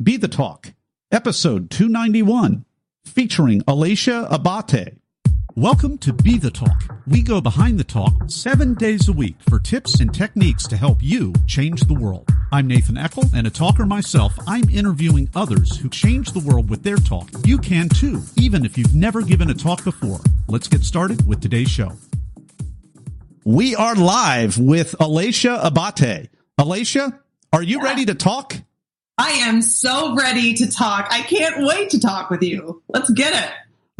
Be the Talk, episode 291, featuring Elatia Abate. Welcome to Be the Talk. We go behind the talk 7 days a week for tips and techniques to help you change the world. I'm Nathan Eckel, and a talker myself. I'm interviewing others who change the world with their talk. You can too, even if you've never given a talk before. Let's get started with today's show. We are live with Elatia Abate. Elatia, are you ready to talk? I am so ready to talk. I can't wait to talk with you. Let's get it.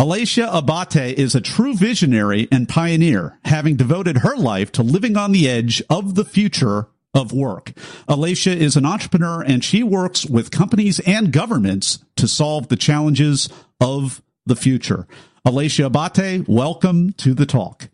Elatia Abate is a true visionary and pioneer, having devoted her life to living on the edge of the future of work. Elatia is an entrepreneur, and she works with companies and governments to solve the challenges of the future. Elatia Abate, welcome to the talk.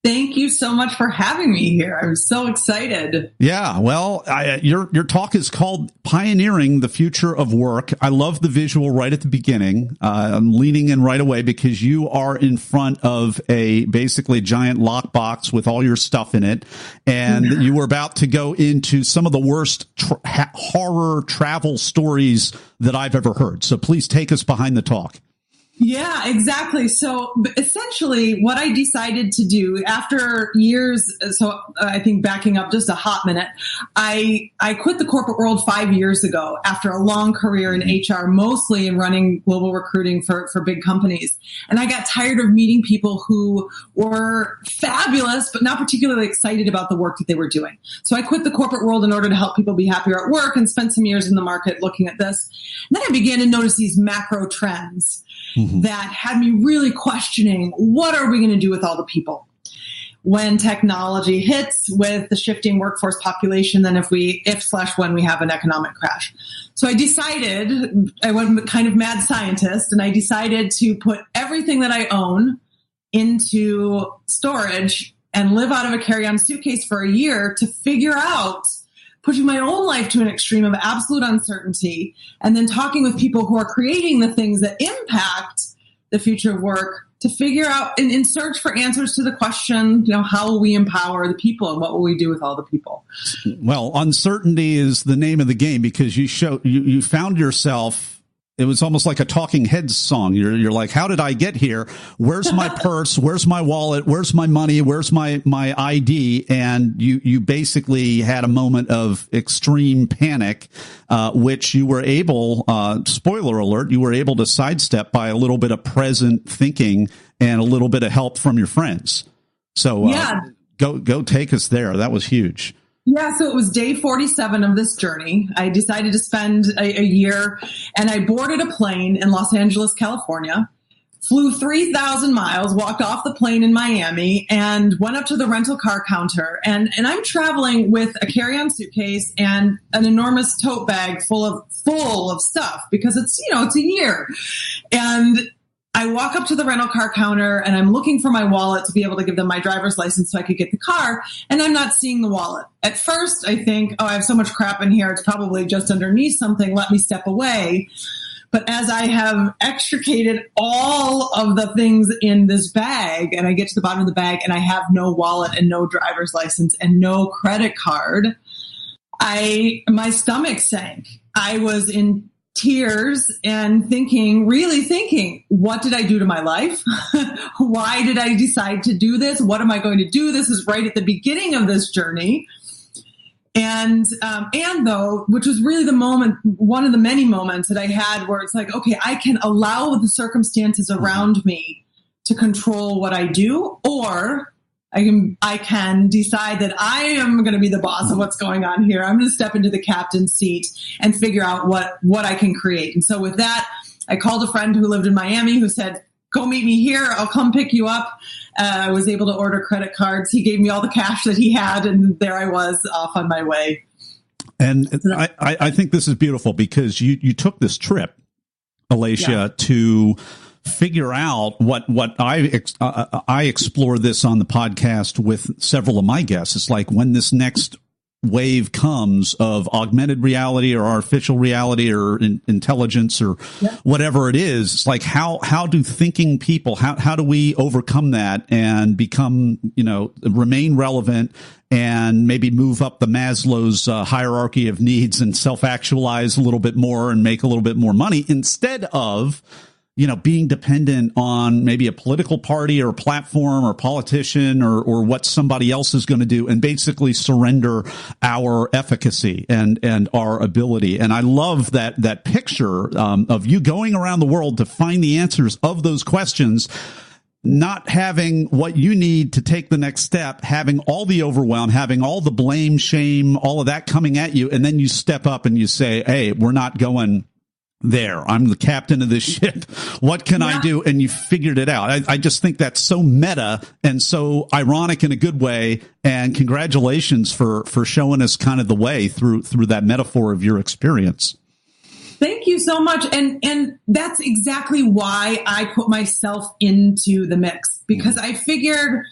Thank you so much for having me here. I'm so excited. Yeah, well, your talk is called Pioneering the Future of Work. I love the visual right at the beginning. I'm leaning in right away because you are in front of a basically giant lockbox with all your stuff in it. And you were about to go into some of the worst horror travel stories that I've ever heard. So please take us behind the talk. Yeah, exactly. So essentially what I decided to do after years, so I think backing up just a hot minute, I quit the corporate world 5 years ago after a long career in HR, mostly in running global recruiting for big companies. And I got tired of meeting people who were fabulous, but not particularly excited about the work that they were doing. So I quit the corporate world in order to help people be happier at work and spent some years in the market looking at this. And then I began to notice these macro trends that had me really questioning, what are we going to do with all the people when technology hits with the shifting workforce population, then when we have an economic crash. So I went kind of mad scientist, and I decided to put everything that I own into storage and live out of a carry-on suitcase for a year to figure out pushing my own life to an extreme of absolute uncertainty, and then talking with people who are creating the things that impact the future of work to figure out and in search for answers to the question, how will we empower the people and what will we do with all the people? Well, uncertainty is the name of the game because you found yourself. It was almost like a Talking Heads song. You're like, how did I get here? Where's my purse? Where's my wallet? Where's my money? Where's my ID? And you basically had a moment of extreme panic, which you were able, spoiler alert, you were able to sidestep by a little bit of present thinking and a little bit of help from your friends. So go take us there. That was huge. Yeah, so it was day 47 of this journey. I decided to spend a year, and I boarded a plane in Los Angeles, California, flew 3,000 miles, walked off the plane in Miami, and went up to the rental car counter. And I'm traveling with a carry-on suitcase and an enormous tote bag full of stuff because it's a year. And I walk up to the rental car counter, and I'm looking for my wallet to be able to give them my driver's license so I could get the car, and I'm not seeing the wallet. At first, I think, I have so much crap in here, it's probably just underneath something, let me step away. But as I have extricated all of the things in this bag, and I get to the bottom of the bag, and I have no wallet and no driver's license and no credit card, my stomach sank. I was in tears and really thinking, what did I do to my life? Why did I decide to do this? What am I going to do? This is right at the beginning of this journey. And though, which was really the moment, one of the many moments that I had where it's like, okay, I can allow the circumstances around me to control what I do, or I can decide that I am going to be the boss of what's going on here. I'm going to step into the captain's seat and figure out what I can create. And so with that, I called a friend who lived in Miami who said, go meet me here. I'll come pick you up. I was able to order credit cards. He gave me all the cash that he had, and there I was off on my way. And I think this is beautiful because you took this trip, Elatia, to figure out what I explore this on the podcast with several of my guests. It's like when this next wave comes of augmented reality or artificial reality or intelligence or whatever it is, it's like, how do thinking people, how do we overcome that and become, remain relevant and maybe move up the Maslow's hierarchy of needs and self-actualize a little bit more and make a little bit more money instead of being dependent on maybe a political party or a platform or politician or what somebody else is going to do, and basically surrender our efficacy and our ability. And I love that picture of you going around the world to find the answers of those questions, not having what you need to take the next step, having all the overwhelm, having all the blame, shame, all of that coming at you. And then you step up and you say, hey, we're not going there. I'm the captain of this ship. What can I do? And you figured it out. I just think that's so meta and so ironic in a good way. And congratulations for showing us kind of the way through that metaphor of your experience. Thank you so much. And that's exactly why I put myself into the mix, because I figured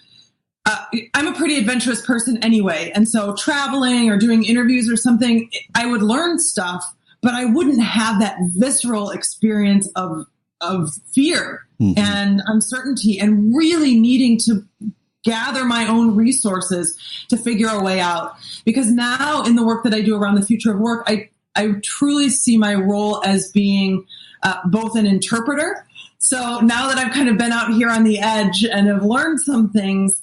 I'm a pretty adventurous person anyway. And so traveling or doing interviews or something, I would learn stuff, but I wouldn't have that visceral experience of fear and uncertainty and really needing to gather my own resources to figure a way out. Because now in the work that I do around the future of work, I truly see my role as being both an interpreter. So now that I've kind of been out here on the edge and have learned some things,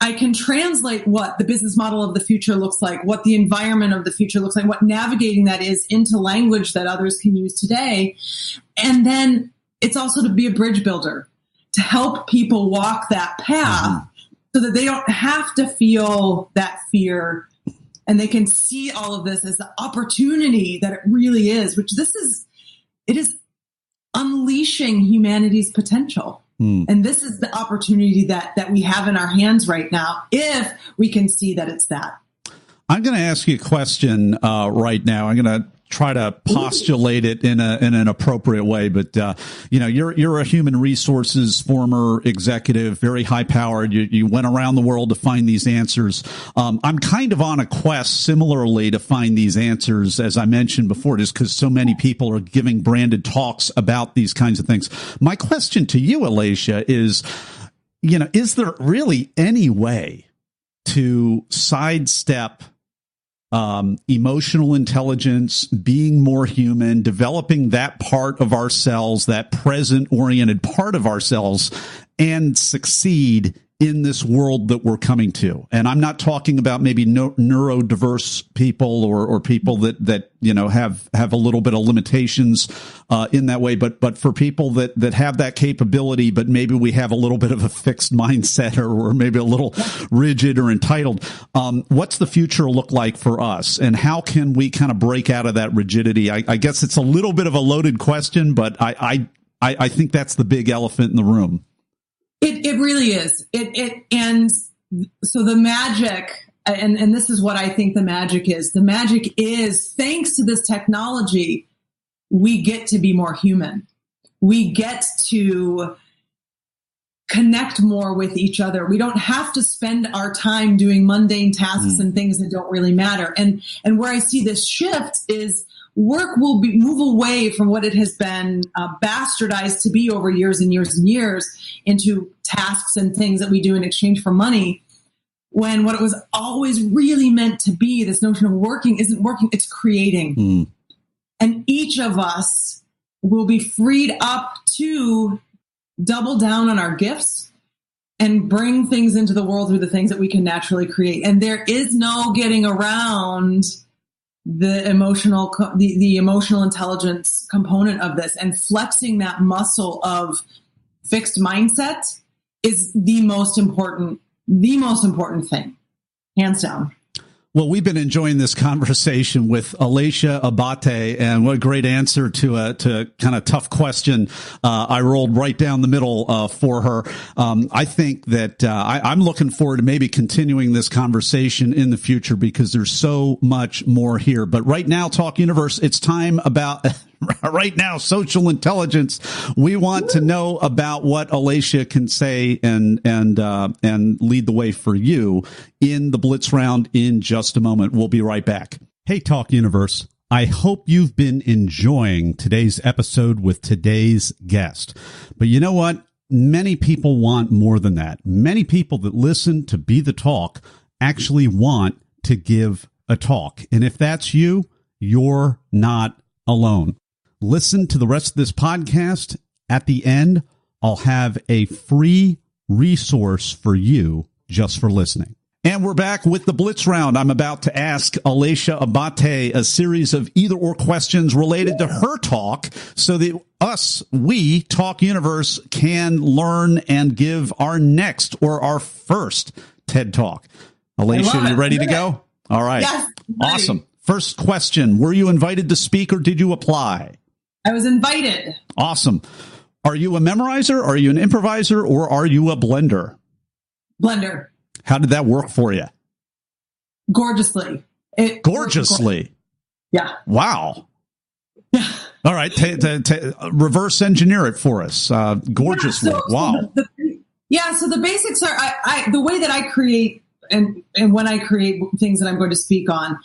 I can translate what the business model of the future looks like, what the environment of the future looks like, what navigating that is into language that others can use today. And then it's also to be a bridge builder, to help people walk that path so that they don't have to feel that fear and they can see all of this as the opportunity that it really is, which it is unleashing humanity's potential. And this is the opportunity that we have in our hands right now, if we can see that it's that. I'm going to ask you a question right now. I'm going to try to postulate it in an appropriate way. But, you're a human resources former executive, very high powered. You went around the world to find these answers. I'm kind of on a quest similarly to find these answers, as I mentioned before, just because so many people are giving branded talks about these kinds of things. My question to you, Elatia, is there really any way to sidestep emotional intelligence, being more human, developing that part of ourselves, that present-oriented part of ourselves, and succeed in this world that we're coming to? And I'm not talking about maybe neurodiverse people or people that have a little bit of limitations in that way, but for people that have that capability, but maybe we have a little bit of a fixed mindset or we're maybe a little rigid or entitled. What's the future look like for us, and how can we kind of break out of that rigidity? I guess it's a little bit of a loaded question, but I think that's the big elephant in the room. It really is. And so the magic, and this is what I think the magic is. The magic is, thanks to this technology, we get to be more human. We get to connect more with each other. We don't have to spend our time doing mundane tasks and things that don't really matter. And where I see this shift is work will move away from what it has been bastardized to be over years and years and years into tasks and things that we do in exchange for money, when what it was always really meant to be, this notion of working, isn't working, it's creating. And each of us will be freed up to double down on our gifts and bring things into the world through the things that we can naturally create. And there is no getting around the emotional intelligence component of this, and flexing that muscle of fixed mindset is the most important thing, hands down. Well, we've been enjoying this conversation with Elatia Abate, and what a great answer to kind of tough question. I rolled right down the middle for her. I think that I'm looking forward to maybe continuing this conversation in the future, because there's so much more here. But right now, Talk Universe, it's time right now, social intelligence. We want to know about what Elatia can say and lead the way for you in the Blitz round in just a moment. We'll be right back. Hey, Talk Universe. I hope you've been enjoying today's episode with today's guest. But you know what? Many people want more than that. Many people that listen to Be the Talk actually want to give a talk. And if that's you, you're not alone. Listen to the rest of this podcast. At the end, I'll have a free resource for you just for listening. And we're back with the Blitz round. I'm about to ask Elatia Abate a series of either-or questions related to her talk so that we, Talk Universe, can learn and give our next or our first TED Talk. Elatia, you ready to go? All right. Yes. Awesome. First question. Were you invited to speak or did you apply? I was invited. Awesome. Are you a memorizer? Are you an improviser? Or are you a blender? Blender. How did that work for you? Gorgeously. Gorgeously. Yeah. Wow. Yeah. All right. Reverse engineer it for us. Gorgeously. Yeah, Wow. So the basics are, the way that I create and when I create things that I'm going to speak on,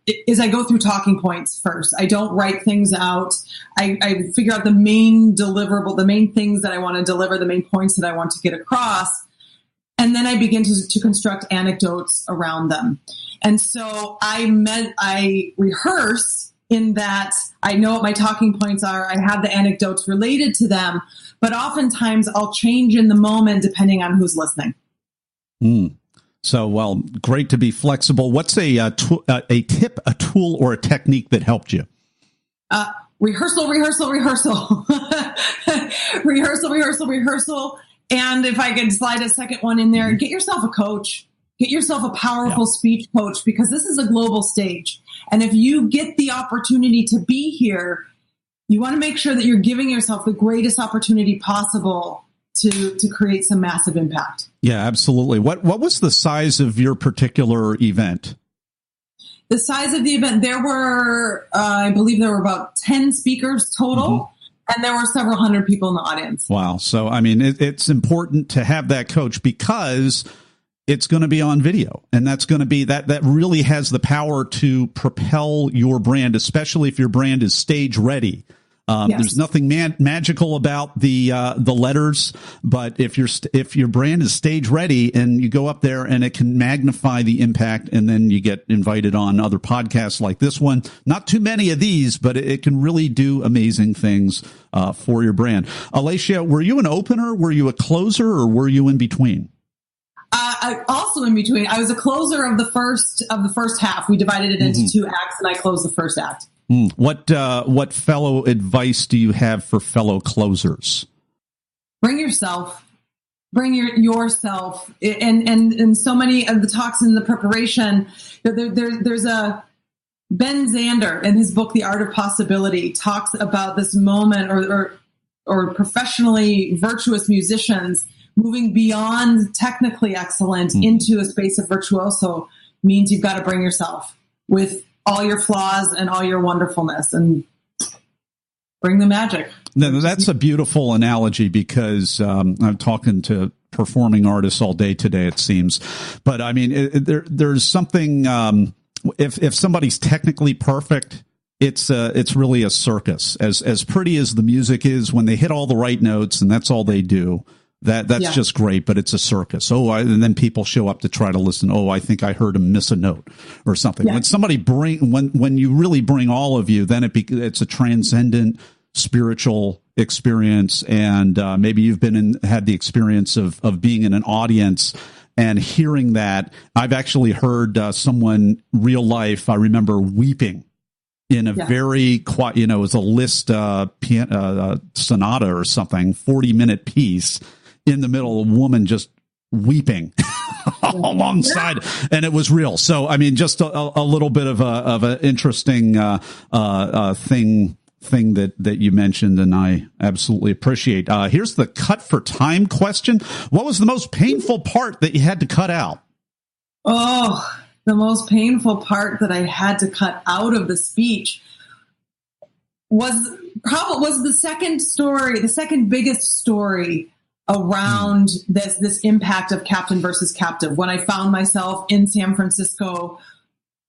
is I go through talking points first. I don't write things out. I figure out the main deliverable, the main things that I want to deliver, the main points that I want to get across. And then I begin to construct anecdotes around them. And so I rehearse in that I know what my talking points are. I have the anecdotes related to them, but oftentimes I'll change in the moment depending on who's listening. So, well, great to be flexible. What's a tip, a tool, or a technique that helped you? Rehearsal. Rehearsal. And if I can slide a second one in there, get yourself a coach. Get yourself a powerful speech coach, because this is a global stage. And if you get the opportunity to be here, you want to make sure that you're giving yourself the greatest opportunity possible to create some massive impact. Yeah, absolutely. What was the size of your particular event? The size of the event, there were, I believe there were about 10 speakers total. And there were several hundred people in the audience. Wow. So, I mean, it's important to have that coach because it's going to be on video. And that's going to be that really has the power to propel your brand, especially if your brand is stage ready. There's nothing magical about the letters, but if your brand is stage ready and you go up there and it can magnify the impact, and then you get invited on other podcasts like this one, not too many of these, but it can really do amazing things for your brand. Elatia, were you an opener? Were you a closer, or were you in between? Also in between. I was a closer of the first half. We divided it into two acts, and I closed the first act. What fellow advice do you have for fellow closers? Bring yourself. Bring yourself. And so many of the talks in the preparation, there's a Ben Zander in his book, The Art of Possibility, talks about this moment or professionally virtuous musicians moving beyond technically excellent into a space of virtuoso means you've got to bring yourself with all your flaws and all your wonderfulness and bring the magic. No, that's a beautiful analogy, because I'm talking to performing artists all day today, it seems. But I mean, there's something, if somebody's technically perfect, it's really a circus. As pretty as the music is, when they hit all the right notes and that's all they do, that's just great, but it's a circus. And then people show up to try to listen. Oh, I think I heard him miss a note or something. Yeah. When somebody when you really bring all of you, then it's a transcendent spiritual experience. And maybe you've had the experience of being in an audience and hearing that. I've actually heard someone real life, I remember, weeping in a very quiet, it was a Liszt piano sonata or something, 40-minute piece. In the middle, a woman just weeping alongside, and it was real. So, I mean, just a little bit of an interesting thing that you mentioned, and I absolutely appreciate. Here's the cut for time question. What was the most painful part that you had to cut out? Oh, the most painful part that I had to cut out of the speech was the second biggest story around this impact of captain versus captive. When I found myself in San Francisco,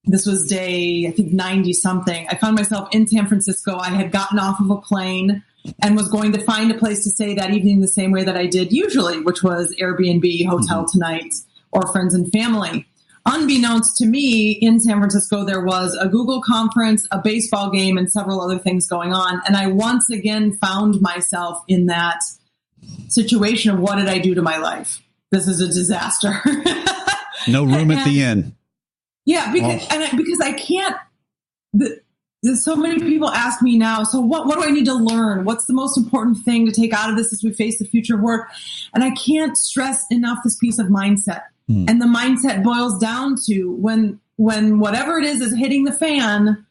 this was day, I think 90 something. I found myself in San Francisco. I had gotten off of a plane and was going to find a place to stay that evening the same way that I did usually, which was Airbnb, hotel tonight, or friends and family. Unbeknownst to me, in San Francisco, there was a Google conference, a baseball game, and several other things going on. And I once again found myself in that situation of what did I do to my life? This is a disaster. No room at the inn. Yeah, because I can't. There's so many people ask me now, so what do I need to learn? What's the most important thing to take out of this as we face the future of work? And I can't stress enough this piece of mindset. And the mindset boils down to when whatever it is hitting the fan,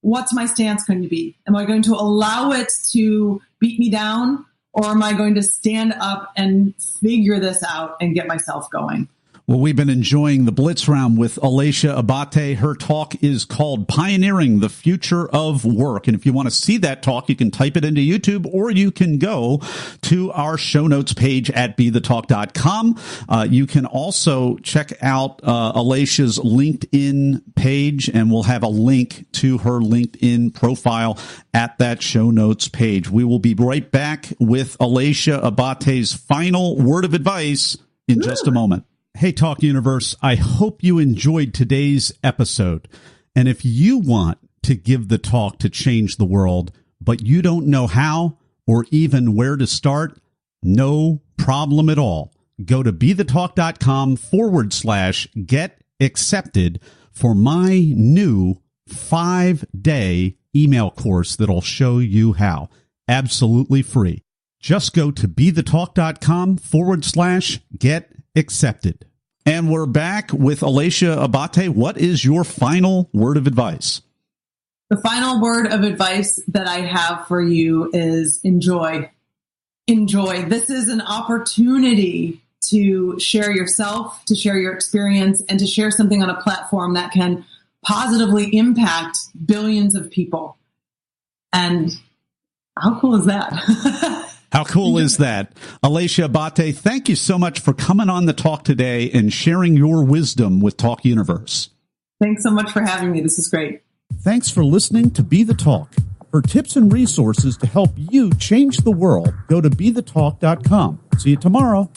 what's my stance going to be? Am I going to allow it to beat me down, or am I going to stand up and figure this out and get myself going? Well, we've been enjoying the Blitz Round with Elatia Abate. Her talk is called Pioneering the Future of Work. And if you want to see that talk, you can type it into YouTube, or you can go to our show notes page at BeTheTalk.com. You can also check out Elatia's LinkedIn page, and we'll have a link to her LinkedIn profile at that show notes page. We will be right back with Elatia Abate's final word of advice in just a moment. Hey, Talk Universe, I hope you enjoyed today's episode. And if you want to give the talk to change the world, but you don't know how or even where to start, no problem at all. Go to BeTheTalk.com/get accepted for my new 5-day email course that'll show you how. Absolutely free. Just go to BeTheTalk.com/get accepted. And we're back with Elatia Abate. What is your final word of advice? The final word of advice that I have for you is enjoy. Enjoy. This is an opportunity to share yourself, to share your experience, and to share something on a platform that can positively impact billions of people. And how cool is that? How cool is that? Elatia Abate, thank you so much for coming on the talk today and sharing your wisdom with Talk Universe. Thanks so much for having me. This is great. Thanks for listening to Be the Talk. For tips and resources to help you change the world, go to BeTheTalk.com. See you tomorrow.